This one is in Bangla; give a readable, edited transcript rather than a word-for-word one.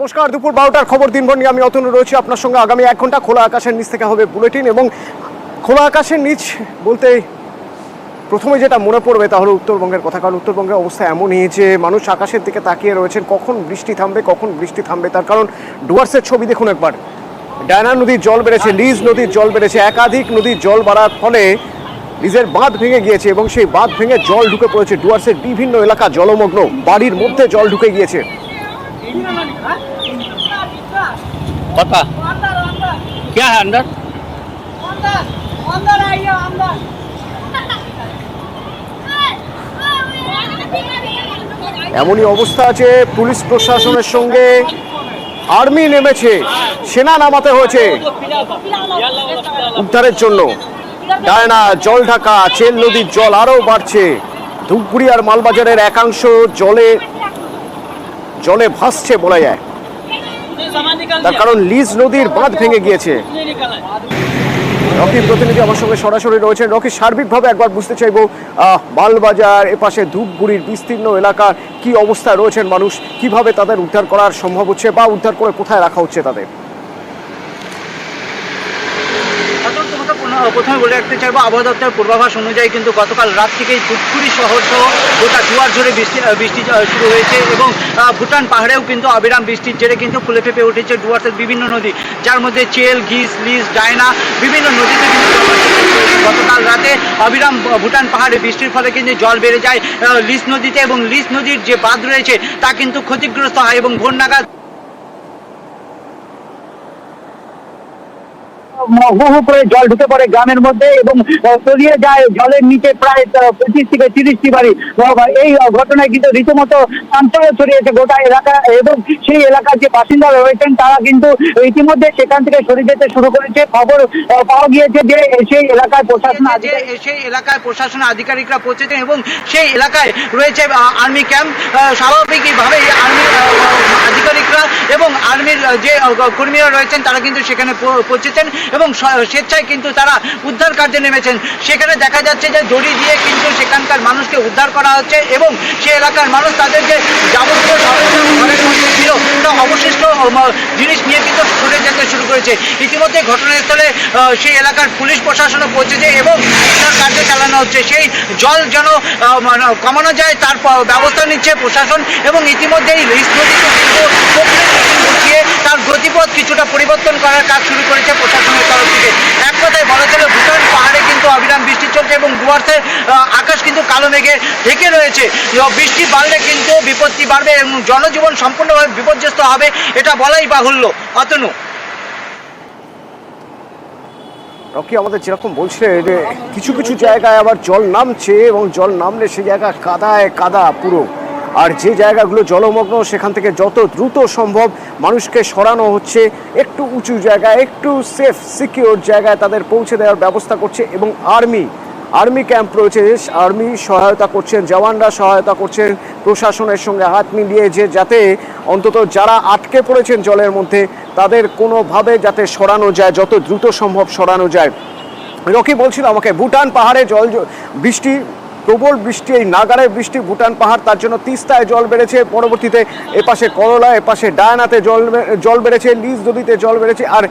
নমস্কার, দুপুর 12টার খবর দিনভর নিয়ে আমি অতনু রয়েছি আপনার সঙ্গে। আগামী 1 ঘন্টা খোলা আকাশের নিচ থেকে হবে বুলেটিন। এবং খোলা আকাশের নিচ বলতে প্রথমে যেটা মনে পড়বে তা হলো উত্তরবঙ্গের কথা। কারণ উত্তরবঙ্গের অবস্থা এমনই যে মানুষ আকাশের দিকে তাকিয়ে রয়েছেন কখন বৃষ্টি থামবে। তার কারণ ডুয়ার্সের ছবি দেখুন একবার। ডায়না নদীর জল বেড়েছে, লিজ নদীর জল বেড়েছে, একাধিক নদীর জল বাড়ার ফলে লিজের বাঁধ ভেঙে গিয়েছে এবং সেই বাঁধ ভেঙে জল ঢুকে পড়েছে। ডুয়ার্সের বিভিন্ন এলাকা জলমগ্ন, বাড়ির মধ্যে জল ঢুকে গিয়েছে। पता क्या है अंदर? अंदर आइए अंदर। এমনই অবস্থা আছে, পুলিশ প্রশাসনের সঙ্গে আর্মি নেমেছে, সেনা নামাতে হয়েছে উদ্ধারের জন্য। ডায়না, জল ঢাকা, চেল নদীর জল আরও বাড়ছে। ধূপগুড়ি আর মালবাজারের একাংশ জলে ভাসছে বলা যায়। তার কারণ লিজ নদীর বাঁধ ভেঙে গিয়েছে। রকি প্রতিনিধি আমার সঙ্গে সরাসরি রয়েছেন। রকি, সার্বিকভাবে একবার বুঝতে চাইবো মালবাজার এপাশে ধূপগুড়ির বিস্তীর্ণ এলাকার কি অবস্থায় রয়েছেন মানুষ, কিভাবে তাদের উদ্ধার করার সম্ভব হচ্ছে বা উদ্ধার করে কোথায় রাখা হচ্ছে তাদের? প্রথমে বলে রাখতে চাইবো, আবহাওয়া দপ্তরের পূর্বাভাস অনুযায়ী কিন্তু গতকাল রাত থেকেই ধূপগুড়ি শহর সহ গোটা জোয়ার জোরে বৃষ্টি শুরু হয়েছে এবং ভুটান পাহাড়েও কিন্তু অবিরাম বৃষ্টির জেরে কিন্তু ফুলে ফেঁপে উঠেছে ডুয়ার্সের বিভিন্ন নদী, যার মধ্যে চেল, ঘিস, লিজ, ডায়না বিভিন্ন নদীতে কিন্তু গতকাল রাতে অবিরাম ভুটান পাহাড়ে বৃষ্টির ফলে কিন্তু জল বেড়ে যায় লিজ নদীতে এবং লিজ নদীর যে বাঁধ রয়েছে তা কিন্তু ক্ষতিগ্রস্ত হয় এবং ভোর নাগাদ বহু করে জল ঢুকে পড়ে গ্রামের মধ্যে এবং তলিয়ে যায় জলের নিচে প্রায় 25 থেকে 30টি বাড়ি। এই ঘটনায় কিন্তু রীতিমতো চাঞ্চল্য ছড়িয়েছে গোটা এলাকা এবং সেই এলাকার যে বাসিন্দারা রয়েছেন তারা কিন্তু ইতিমধ্যে সেখান থেকে সরে যেতে শুরু করেছে। খবর পাওয়া গিয়েছে যে সেই এলাকায় প্রশাসন আধিকারিকরা পৌঁছেছেন এবং সেই এলাকায় রয়েছে আর্মি ক্যাম্প। স্বাভাবিকভাবেই আর্মি আধিকারিকরা এবং আর্মির যে কর্মীরা রয়েছেন তারা কিন্তু সেখানে পৌঁছেছেন এবং স্বেচ্ছায় কিন্তু তারা উদ্ধার কার্যে নেমেছেন। সেখানে দেখা যাচ্ছে যে দড়ি দিয়ে কিন্তু সেখানকার মানুষকে উদ্ধার করা হচ্ছে এবং সে এলাকার মানুষ তাদের যে যাবতীয় ঘরের মধ্যে ছিল তা অবশিষ্ট জিনিস নিয়ে কিন্তু সরে যেতে শুরু করেছে। ইতিমধ্যে ঘটনাস্থলে সেই এলাকার পুলিশ প্রশাসনও পৌঁছেছে এবং উদ্ধার কার্য চালানো হচ্ছে। সেই জল যেন কমানো যায় তার ব্যবস্থা নিচ্ছে প্রশাসন এবং ইতিমধ্যেই লিজ নদীকে কিন্তু বসিয়ে তার গতিপথ কিছুটা পরিবর্তন করার কাজ শুরু করেছে প্রশাসনের তরফ থেকে। এক কথায় বলা চলে ভুটান পাহাড়ে কিন্তু অবিরাম বৃষ্টি চলছে এবং ডুয়ার্সের আকাশ কিন্তু কালো মেঘে ঢেকে রয়েছে। বৃষ্টি বাড়লে কিন্তু বিপত্তি বাড়বে এবং জনজীবন সম্পূর্ণভাবে বিপর্যস্ত হবে, এটা বলাই বাহুল্য। অতনু, রকি আমাদের যেরকম বলছে যে কিছু কিছু জায়গায় আবার জল নামছে এবং জল নামলে সেই জায়গা কাদায় কাদা পুরো। আর যে জায়গাগুলো জলমগ্ন সেখান থেকে যত দ্রুত সম্ভব মানুষকে সরানো হচ্ছে একটু উঁচু জায়গায়, একটু সেফ সিকিউর জায়গায় তাদের পৌঁছে দেওয়ার ব্যবস্থা করছে। এবং আর্মি ক্যাম্প রয়েছে, আর্মি সহায়তা করছেন, জওয়ানরা সহায়তা করছেন প্রশাসনের সঙ্গে হাত মিলিয়ে, যে যাতে অন্তত যারা আটকে পড়েছেন জলের মধ্যে তাদের কোনোভাবে যাতে সরানো যায়, যত দ্রুত সম্ভব সরানো যায়। রকি বলছিল আমাকে ভুটান পাহাড়ে বৃষ্টি, প্রবল বৃষ্টি, এই নাগারে বৃষ্টি ভুটান পাহাড়, তার জন্য তিস্তায় জল বেড়েছে, পরবর্তীতে এপাশে করলা, এপাশে ডায়নাতে জল বেড়েছে, লিজ নদীতে জল বেড়েছে। আর